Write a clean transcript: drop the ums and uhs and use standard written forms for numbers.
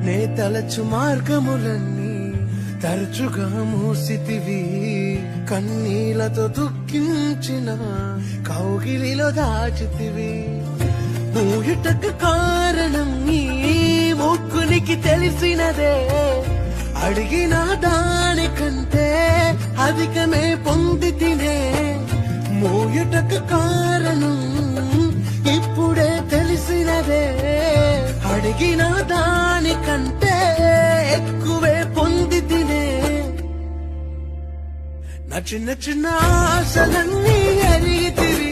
నే తలచు మార్గములన్నీ తరచుగా మూసితివి, కన్నీళ్లతో దుఃఖించిన కౌగిలిలో దాచితివి. ఊయటకు కారణం నీ ముక్కునికి తెలిసినదే, అడిగిన దానికంటే అధికమే పొంది తినే. మూయటకు కారణం ఇప్పుడే తెలిసినదే, అడిగిన దానికంటే ఎక్కువే పొంది తినే. నా చిన్న చిన్న ఆశలన్నీ అరిగితివి,